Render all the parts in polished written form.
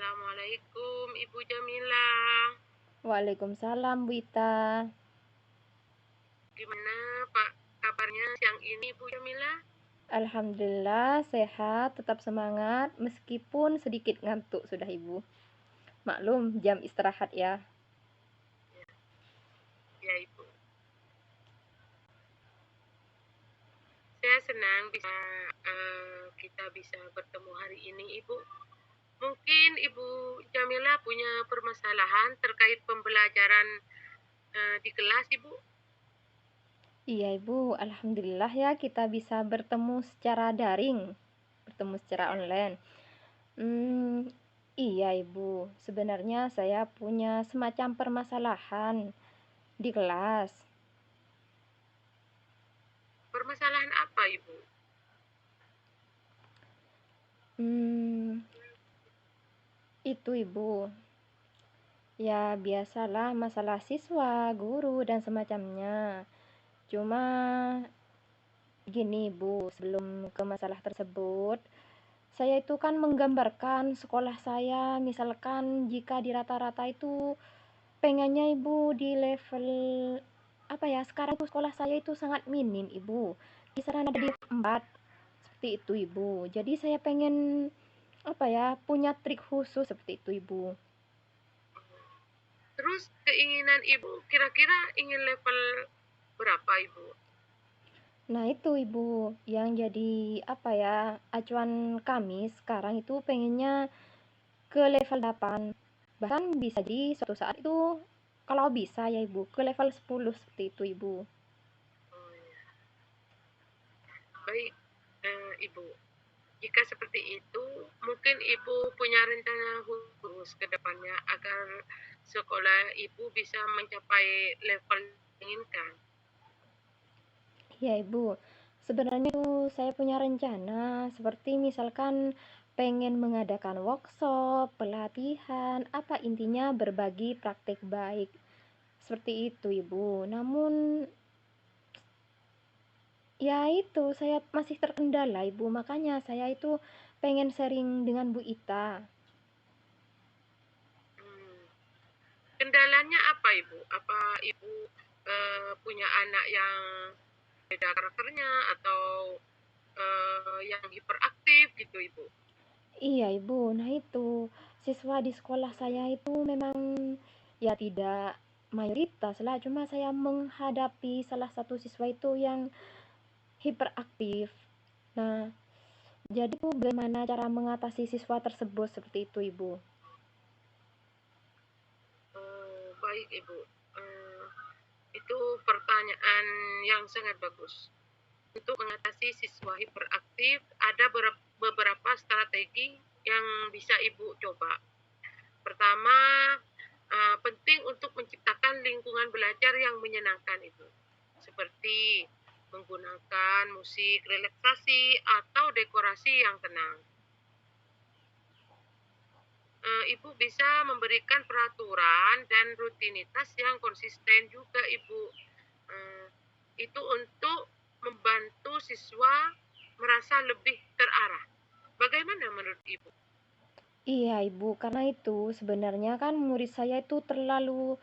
Assalamualaikum Ibu Jamila. Waalaikumsalam, Bu Ita. Gimana Pak kabarnya siang ini Ibu Jamila? Alhamdulillah sehat, tetap semangat meskipun sedikit ngantuk sudah Ibu. Maklum jam istirahat ya. Ya, ya Ibu. Saya senang kita bisa bertemu hari ini Ibu. Mungkin Ibu Jamila punya permasalahan terkait pembelajaran di kelas Ibu. Iya Ibu, Alhamdulillah ya kita bisa bertemu secara daring, bertemu secara online. Iya Ibu, sebenarnya saya punya semacam permasalahan di kelas. Permasalahan apa Ibu? Itu Ibu. Ya biasalah masalah siswa, guru, dan semacamnya. Cuma gini Bu, sebelum ke masalah tersebut, saya itu kan menggambarkan sekolah saya, misalkan jika di rata-rata itu pengennya Ibu di level apa ya, sekarang itu sekolah saya itu sangat minim Ibu, kisaran ada di 4, seperti itu Ibu. Jadi saya pengen apa ya, punya trik khusus seperti itu Ibu. Terus keinginan Ibu kira-kira ingin level berapa Ibu? Nah itu Ibu, yang jadi apa ya, acuan kami sekarang itu pengennya ke level 8. Bahkan bisa di suatu saat itu kalau bisa ya Ibu ke level 10 seperti itu Ibu. Oh, ya. Baik Ibu. Jika seperti itu, mungkin Ibu punya rencana khusus ke depannya agar sekolah Ibu bisa mencapai level yang diinginkan. Ya Ibu, sebenarnya itu saya punya rencana seperti misalkan pengen mengadakan workshop, pelatihan, apa intinya berbagi praktik baik. Seperti itu Ibu. Namun ya itu saya masih terkendala Ibu, makanya saya itu pengen sharing dengan Bu Ita. Hmm. Kendalanya apa Ibu? Apa Ibu punya anak yang beda karakternya atau yang hiperaktif gitu Ibu? Iya Ibu, nah itu siswa di sekolah saya itu memang ya tidak mayoritas lah, cuma saya menghadapi salah satu siswa itu yang hiperaktif. Nah, jadi tuh bagaimana cara mengatasi siswa tersebut seperti itu Ibu? Oh, baik Ibu. Eh, itu pertanyaan yang sangat bagus. Untuk mengatasi siswa hiperaktif, ada beberapa strategi yang bisa Ibu coba. Pertama, penting untuk menciptakan lingkungan belajar yang menyenangkan Ibu. Seperti menggunakan musik relaksasi atau dekorasi yang tenang. Ibu bisa memberikan peraturan dan rutinitas yang konsisten juga Ibu. Eh, itu untuk membantu siswa merasa lebih terarah. Bagaimana menurut Ibu? Iya Ibu, karena itu sebenarnya kan murid saya itu terlalu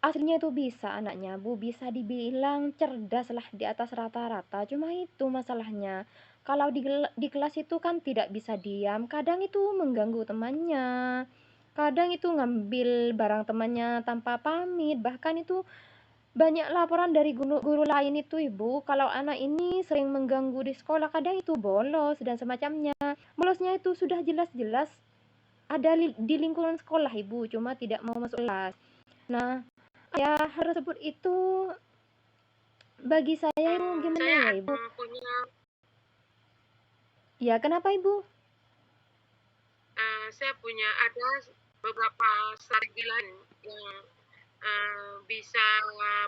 aslinya itu bisa anaknya Bu, bisa dibilang cerdas lah di atas rata-rata. Cuma itu masalahnya. Kalau di kelas itu kan tidak bisa diam, kadang itu mengganggu temannya. Kadang itu ngambil barang temannya tanpa pamit, bahkan itu banyak laporan dari guru-guru lain itu Ibu, kalau anak ini sering mengganggu di sekolah, kadang itu bolos dan semacamnya. Bolosnya itu sudah jelas-jelas ada di lingkungan sekolah Ibu, cuma tidak mau masuk kelas. Nah, ya hal tersebut itu bagi saya itu gimana Saya ya Ibu? punya Ya kenapa Ibu? ada beberapa strategi lain yang bisa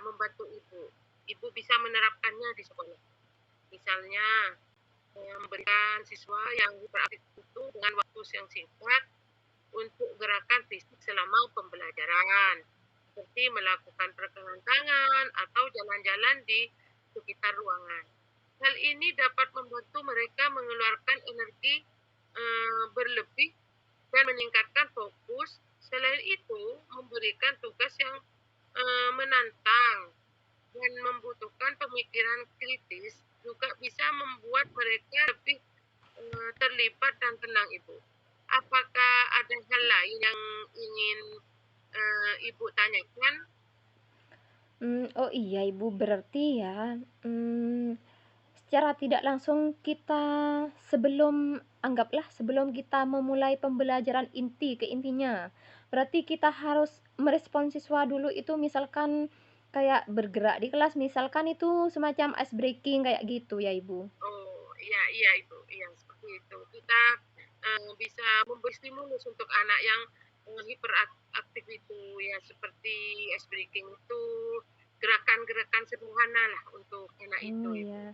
membantu Ibu. Ibu bisa menerapkannya di sekolah. Misalnya memberikan siswa yang hiperaktif itu dengan waktu yang singkat untuk gerakan fisik selama pembelajaran, seperti melakukan peregangan tangan atau jalan-jalan di sekitar ruangan. Hal ini dapat membantu mereka mengeluarkan energi berlebih dan meningkatkan fokus. Selain itu, memberikan tugas yang menantang dan membutuhkan pemikiran kritis juga bisa membuat mereka lebih terlibat dan tenang, Ibu. Apakah ada hal lain yang ingin Ibu tanyakan? Oh iya Ibu, berarti ya, secara tidak langsung kita sebelum kita memulai pembelajaran ke intinya, berarti kita harus merespon siswa dulu itu misalkan kayak bergerak di kelas, misalkan itu semacam ice breaking kayak gitu ya Ibu? Oh, iya iya Ibu, iya seperti itu. Kita bisa memberi stimulus untuk anak yang hiperaktif itu ya seperti ice breaking itu gerakan-gerakan sederhana lah untuk anak itu Oh Ibu. iya.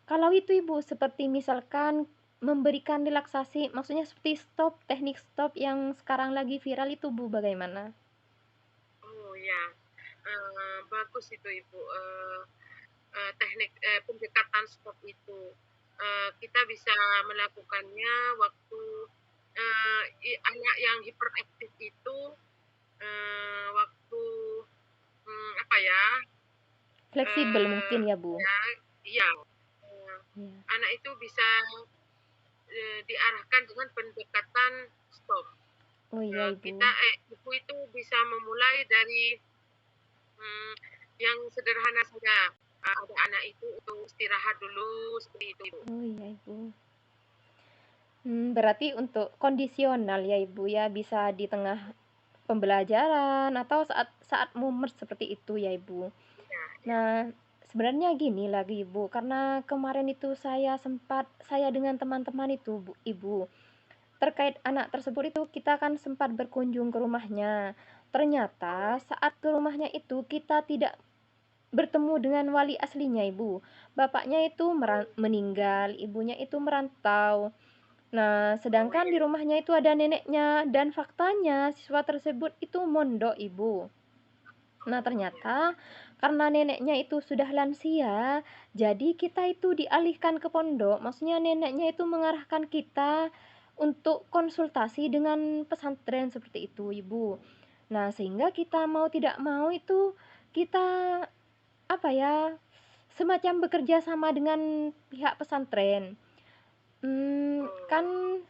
Kalau itu Ibu, seperti misalkan memberikan relaksasi, maksudnya seperti teknik stop yang sekarang lagi viral itu Bu, bagaimana? Oh ya, bagus itu Ibu. Teknik pendekatan stop itu kita bisa melakukannya waktu anak yang hiperaktif itu waktu apa ya Fleksibel mungkin ya Bu? ya iya eh, Iya. anak itu bisa diarahkan dengan pendekatan stop. Oh iya Kita Ibu. ibu itu bisa memulai dari hmm, yang sederhana saja. Ada anak itu untuk istirahat dulu seperti itu Ibu. Oh iya Ibu. Berarti untuk kondisional ya Ibu ya, bisa di tengah pembelajaran atau saat saat mumet seperti itu ya Ibu. Ya, ya. Nah, sebenarnya gini lagi Ibu, karena kemarin itu saya dengan teman-teman itu Ibu, terkait anak tersebut itu kita kan sempat berkunjung ke rumahnya. Ternyata saat ke rumahnya itu kita tidak bertemu dengan wali aslinya Ibu. Bapaknya itu meninggal, ibunya itu merantau. Nah, Oh sedangkan iya, di rumahnya itu ada neneknya dan faktanya siswa tersebut itu mondok Ibu. Nah, oh iya. ternyata karena neneknya itu sudah lansia, jadi kita itu dialihkan ke pondok. Maksudnya neneknya itu mengarahkan kita untuk konsultasi dengan pesantren seperti itu, Ibu. Nah, sehingga kita mau tidak mau itu kita apa ya, semacam bekerja sama dengan pihak pesantren. Kan Oh,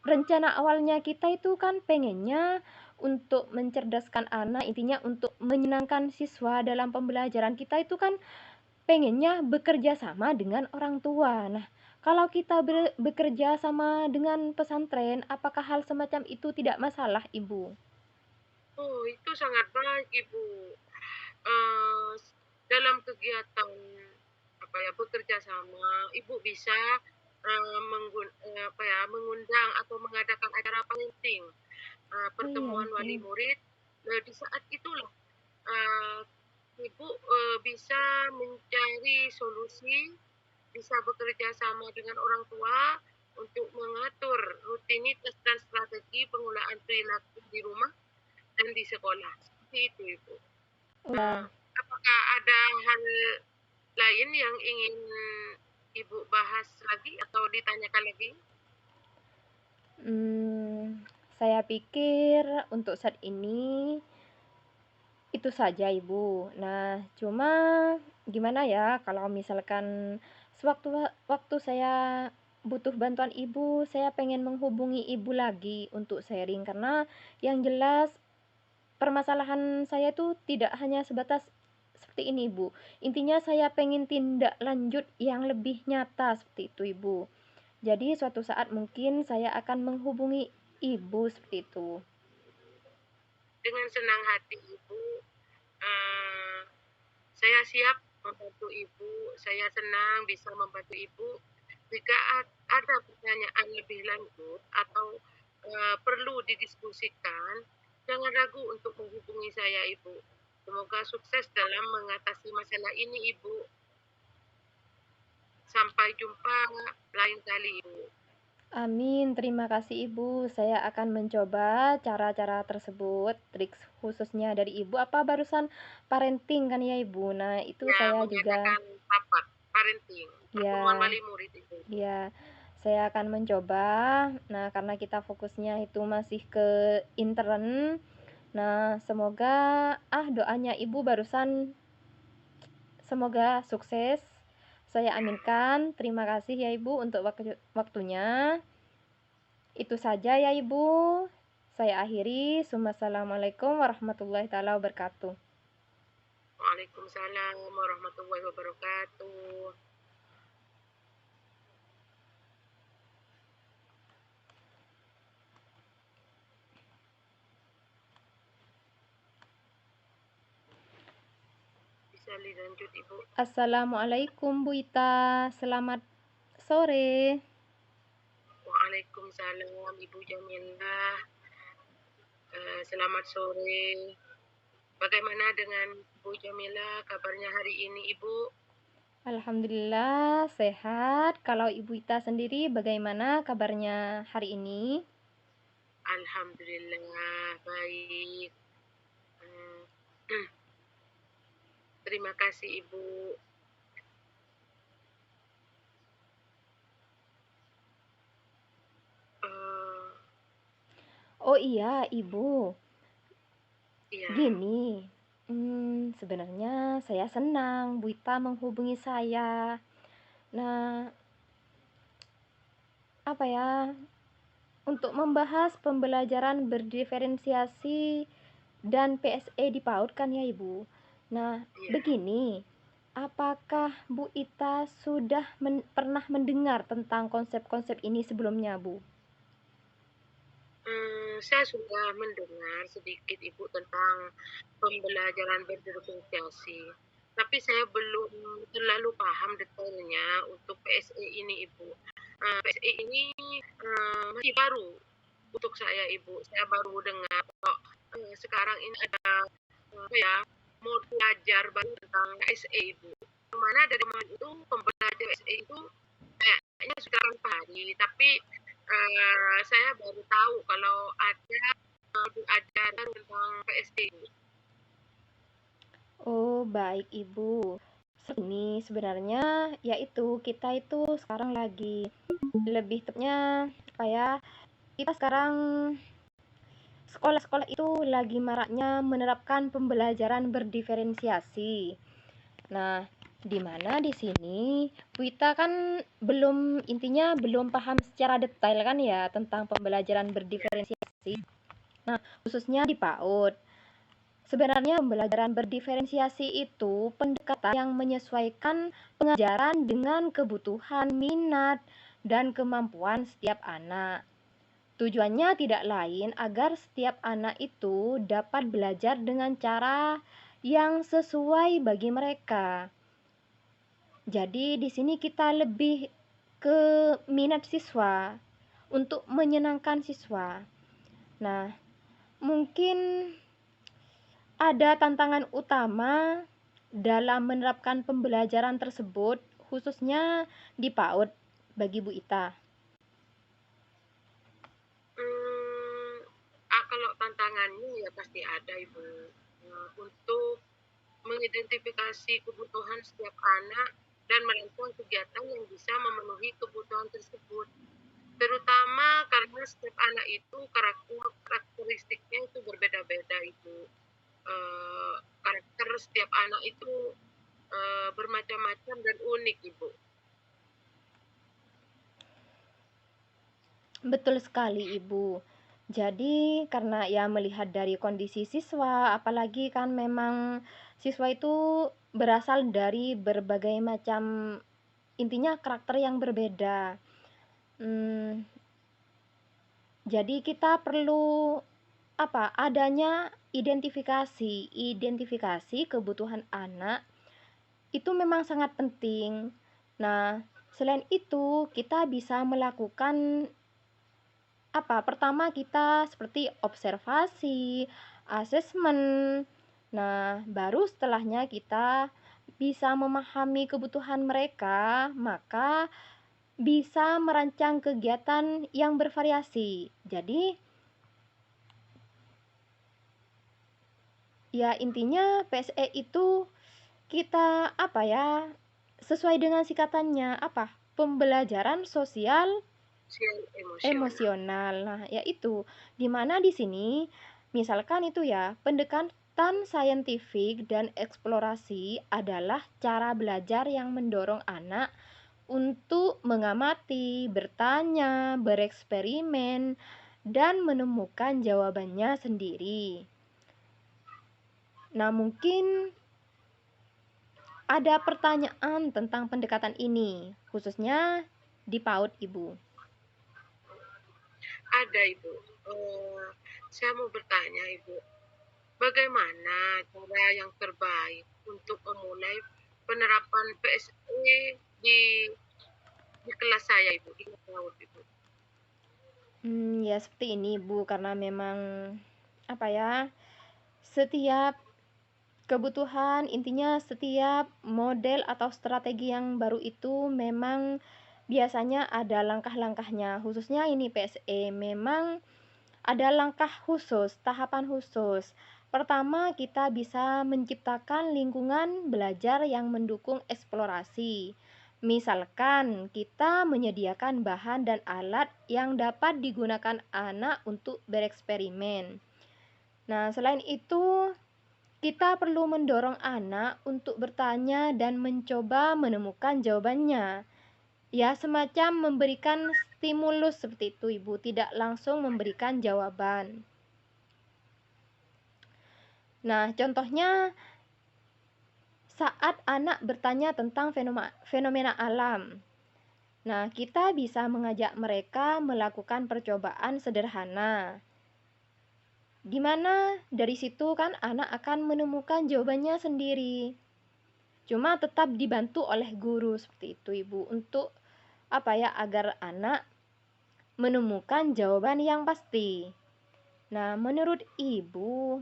rencana awalnya kita itu kan pengennya untuk mencerdaskan anak, intinya untuk menyenangkan siswa dalam pembelajaran kita itu kan pengennya bekerja sama dengan orang tua. Nah, kalau kita bekerja sama dengan pesantren, apakah hal semacam itu tidak masalah, Ibu? oh itu sangat baik Ibu. Eh, dalam kegiatan apa ya bekerja sama, Ibu bisa mengundang atau mengadakan acara parenting, Oh iya, pertemuan wali Ibu. murid. Di saat itulah eh, Ibu bisa mencari solusi, bisa bekerja sama dengan orang tua untuk mengatur rutinitas dan strategi penggunaan perilaku di rumah dan di sekolah. Seperti itu, Ibu. Oh ya. Apakah ada hal lain yang ingin Ibu bahas lagi atau ditanyakan lagi? Hmm, saya pikir untuk saat ini itu saja Ibu. Nah, cuma gimana ya kalau misalkan sewaktu waktu saya butuh bantuan Ibu, saya pengen menghubungi Ibu lagi untuk sharing karena yang jelas permasalahan saya itu tidak hanya sebatas seperti ini Ibu. Intinya saya pengen tindak lanjut yang lebih nyata seperti itu Ibu. Jadi suatu saat mungkin saya akan menghubungi Ibu seperti itu. Dengan senang hati Ibu, eh, saya siap membantu Ibu. Saya senang bisa membantu Ibu. Jika ada pertanyaan lebih lanjut atau perlu didiskusikan, jangan ragu untuk menghubungi saya, Ibu. Semoga sukses dalam mengatasi masalah ini, Ibu. Sampai jumpa lain kali, Ibu. Amin, terima kasih Ibu. Saya akan mencoba cara-cara tersebut, trik khususnya dari Ibu. Apa barusan parenting kan ya Ibu? Nah, itu Ya, saya juga mengadakan rapat parenting, pertemuan ya wali murid itu, Ibu. ya saya akan mencoba. Nah, karena kita fokusnya itu masih ke intern. Nah, semoga doanya Ibu barusan semoga sukses. Saya aminkan. Terima kasih ya Ibu untuk waktunya. Itu saja ya Ibu. Saya akhiri. Wassalamualaikum warahmatullahi taala wabarakatuh. Waalaikumsalam warahmatullahi wabarakatuh. Bisa dilanjut Ibu. Assalamualaikum Bu Ita. Selamat sore. Waalaikumsalam Ibu Jamilah. Selamat sore. Bagaimana dengan Ibu Jamilah kabarnya hari ini Ibu? Alhamdulillah sehat. Kalau Ibu Ita sendiri bagaimana kabarnya hari ini? Alhamdulillah baik. Terima kasih Ibu. Oh iya Ibu, Iya. gini, sebenarnya saya senang Bu Ita menghubungi saya. Nah, apa ya, untuk membahas pembelajaran berdiferensiasi dan PSE di PAUD kan ya Ibu. Nah, Iya. begini, apakah Bu Ita sudah pernah mendengar tentang konsep-konsep ini sebelumnya Bu? Saya sudah mendengar sedikit Ibu tentang pembelajaran berdiferensiasi, tapi saya belum terlalu paham detailnya untuk PSE ini Ibu. PSE ini masih baru untuk saya Ibu. Saya baru dengar kalau sekarang ini ada mau belajar baru tentang PSE Ibu. Mana dari mana itu pembelajaran PSE itu kayaknya sudah pahami, tapi saya baru tahu kalau ada ajaran tentang PSE. Oh, baik Ibu. Ini sebenarnya yaitu kita itu sekarang lagi lebih tepatnya kayak kita sekarang sekolah-sekolah itu lagi maraknya menerapkan pembelajaran berdiferensiasi. Nah, di mana di sini Bu Ita kan intinya belum paham secara detail kan ya tentang pembelajaran berdiferensiasi. Nah, khususnya di PAUD. Sebenarnya pembelajaran berdiferensiasi itu pendekatan yang menyesuaikan pengajaran dengan kebutuhan, minat, dan kemampuan setiap anak. Tujuannya tidak lain agar setiap anak itu dapat belajar dengan cara yang sesuai bagi mereka. Jadi di sini kita lebih ke minat siswa untuk menyenangkan siswa. Nah, mungkin ada tantangan utama dalam menerapkan pembelajaran tersebut, khususnya di PAUD bagi Bu Ita. Kalau tantangannya ya pasti ada Ibu. Untuk mengidentifikasi kebutuhan setiap anak dan merancang kegiatan yang bisa memenuhi kebutuhan tersebut. Terutama karena setiap anak itu karakteristiknya itu berbeda-beda Ibu. Karakter setiap anak itu bermacam-macam dan unik Ibu. Betul sekali Ibu. Jadi karena ya melihat dari kondisi siswa, apalagi kan memang siswa itu berasal dari berbagai macam intinya karakter yang berbeda. Jadi kita perlu adanya identifikasi kebutuhan anak itu memang sangat penting. Nah, selain itu kita bisa melakukan pertama kita seperti observasi, asesmen. Nah, baru setelahnya kita bisa memahami kebutuhan mereka, maka bisa merancang kegiatan yang bervariasi. Jadi, ya intinya PSE itu kita sesuai dengan singkatannya pembelajaran sosial sosial emosional. Emosional. Nah, yaitu di mana di sini misalkan itu ya, pendekatan saintifik dan eksplorasi adalah cara belajar yang mendorong anak untuk mengamati, bertanya, bereksperimen, dan menemukan jawabannya sendiri. Nah, mungkin ada pertanyaan tentang pendekatan ini, khususnya di PAUD, Ibu. Ada Ibu. Saya mau bertanya Ibu, bagaimana cara yang terbaik untuk memulai penerapan PSE di kelas saya Ibu, di kelas PAUD Ibu? Ya seperti ini, Bu, karena memang apa ya, setiap kebutuhan, intinya setiap model atau strategi yang baru itu memang biasanya ada langkah-langkahnya. Khususnya ini PSE memang ada langkah khusus, tahapan khusus. Pertama, kita bisa menciptakan lingkungan belajar yang mendukung eksplorasi. Misalkan kita menyediakan bahan dan alat yang dapat digunakan anak untuk bereksperimen. Nah, selain itu, kita perlu mendorong anak untuk bertanya dan mencoba menemukan jawabannya. Ya, semacam memberikan stimulus seperti itu, Ibu, tidak langsung memberikan jawaban. Nah, contohnya saat anak bertanya tentang fenomena alam. Nah, kita bisa mengajak mereka melakukan percobaan sederhana. Di mana dari situ kan anak akan menemukan jawabannya sendiri. Cuma tetap dibantu oleh guru seperti itu, Ibu, untuk apa ya, agar anak menemukan jawaban yang pasti. Nah, menurut Ibu,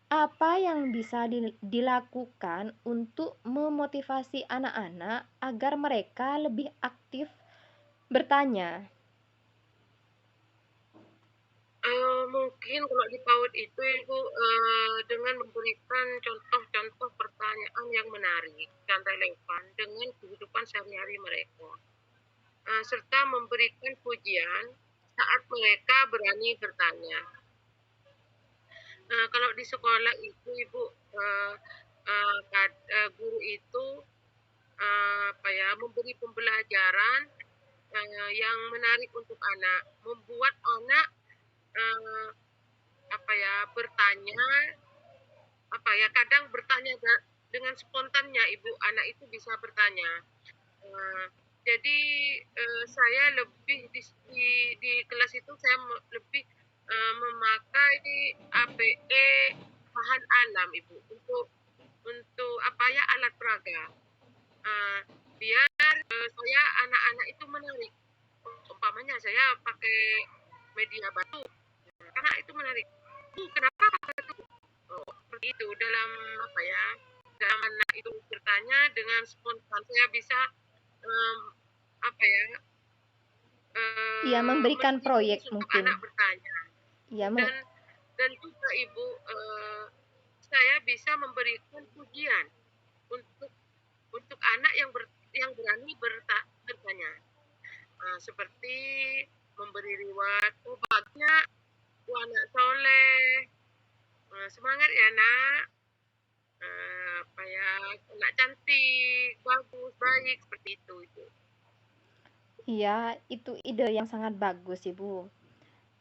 apa yang bisa dilakukan untuk memotivasi anak-anak agar mereka lebih aktif bertanya? Mungkin kalau di PAUD itu Ibu, dengan memberikan contoh-contoh pertanyaan yang menarik dan relevan dengan kehidupan sehari-hari mereka, serta memberikan pujian saat mereka berani bertanya. Kalau di sekolah itu Ibu, guru itu memberi pembelajaran yang menarik untuk anak, membuat anak uh, bertanya, kadang bertanya dengan spontannya Ibu, anak itu bisa bertanya. Jadi saya lebih di kelas itu saya lebih memakai APE bahan alam Ibu untuk alat peraga. Biar saya anak-anak itu menarik. Umpamanya saya pakai media batu, karena itu menarik. Kenapa batu? Seperti itu dalam dalam anak itu bertanya dengan spontan, saya bisa Ya, memberikan proyek untuk mungkin. anak bertanya. Ya, dan juga Ibu, saya bisa memberikan pujian untuk anak yang berani bertanya. Seperti memberi reward, bagusnya, anak soleh, semangat ya nak, anak cantik, bagus, baik, seperti itu. Iya, itu ide yang sangat bagus, Ibu.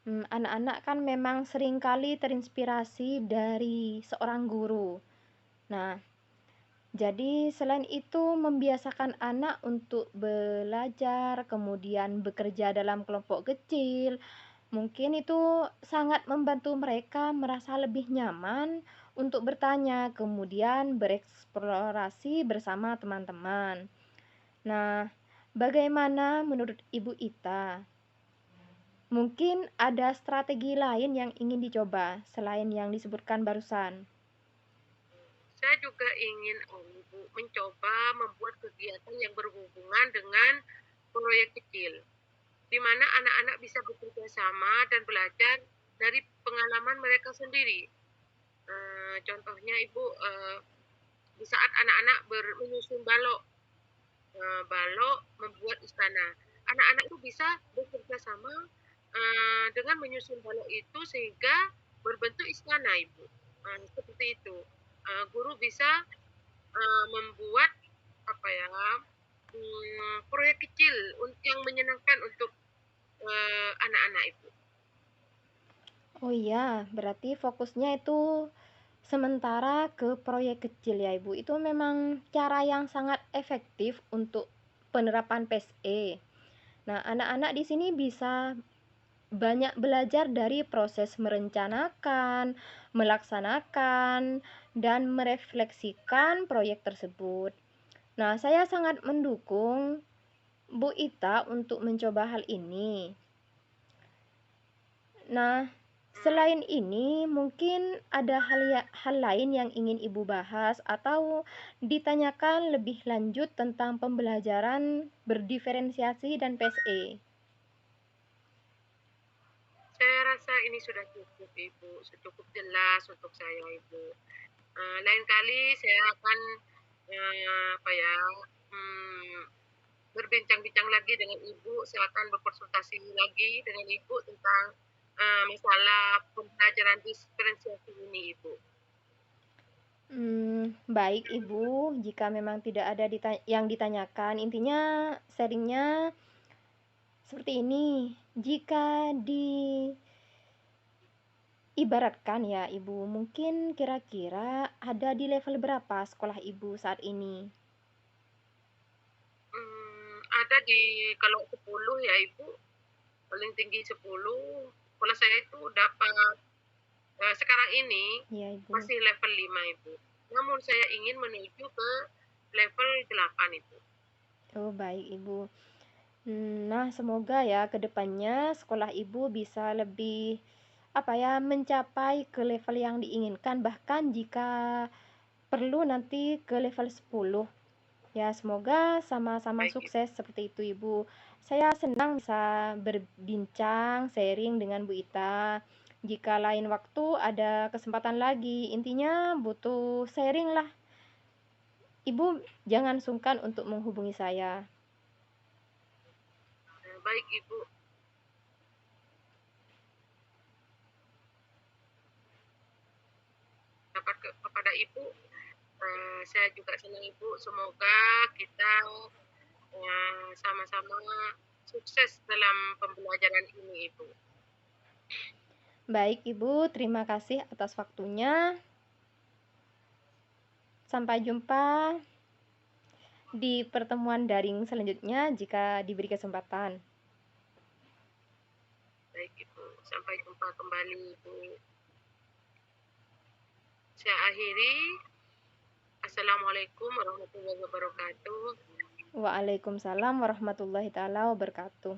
Anak-anak kan memang seringkali terinspirasi dari seorang guru. Nah, jadi selain itu membiasakan anak untuk belajar, kemudian bekerja dalam kelompok kecil, mungkin itu sangat membantu mereka merasa lebih nyaman untuk bertanya, kemudian bereksplorasi bersama teman-teman. Nah, bagaimana menurut Ibu Ita? Mungkin ada strategi lain yang ingin dicoba selain yang disebutkan barusan. Saya juga ingin mencoba membuat kegiatan yang berhubungan dengan proyek kecil, di mana anak-anak bisa bekerja sama dan belajar dari pengalaman mereka sendiri. Contohnya Ibu, di saat anak-anak menyusun balok, membuat istana, anak-anak itu bisa bekerja sama dengan menyusun balok itu sehingga berbentuk istana, Ibu. Seperti itu. Guru bisa membuat apa ya proyek kecil yang menyenangkan untuk anak-anak Ibu. Oh iya, berarti fokusnya itu sementara ke proyek kecil ya Ibu. Itu memang cara yang sangat efektif untuk penerapan PSE. Nah, anak-anak di sini bisa banyak belajar dari proses merencanakan, melaksanakan, dan merefleksikan proyek tersebut. Nah, saya sangat mendukung Bu Ita untuk mencoba hal ini. Nah, selain ini mungkin ada hal lain yang ingin Ibu bahas atau ditanyakan lebih lanjut tentang pembelajaran berdiferensiasi dan PSE. Saya rasa ini sudah cukup Ibu, cukup jelas untuk saya Ibu. Lain kali saya akan berbincang-bincang lagi dengan Ibu. Saya akan berkonsultasi lagi dengan Ibu tentang masalah pembelajaran diferensiasi ini Ibu. Baik Ibu, jika memang tidak ada yang ditanyakan, intinya sharingnya seperti ini. Jika diibaratkan ya Ibu, mungkin kira-kira ada di level berapa sekolah Ibu saat ini? Ada di kalau 10 ya Ibu, paling tinggi 10. Sekolah saya itu dapat sekarang ini Ya Ibu. masih level 5 Ibu. Namun saya ingin menuju ke level 8 Ibu. Oh baik Ibu. Nah semoga ya kedepannya sekolah Ibu bisa lebih mencapai ke level yang diinginkan, bahkan jika perlu nanti ke level 10. Ya, semoga sama-sama Baik, sukses seperti itu, Ibu. Saya senang bisa berbincang, sharing dengan Bu Ita. Jika lain waktu ada kesempatan lagi, intinya butuh sharing lah. Ibu jangan sungkan untuk menghubungi saya. Baik Ibu. Dapat kepada Ibu, saya juga senang Ibu. Semoga kita sama-sama sukses dalam pembelajaran ini Ibu. Baik Ibu, terima kasih atas waktunya. Sampai jumpa di pertemuan daring selanjutnya jika diberi kesempatan. Baik Ibu, sampai jumpa kembali Ibu. Saya akhiri. Assalamualaikum warahmatullahi wabarakatuh. Waalaikumsalam warahmatullahi taala wabarakatuh.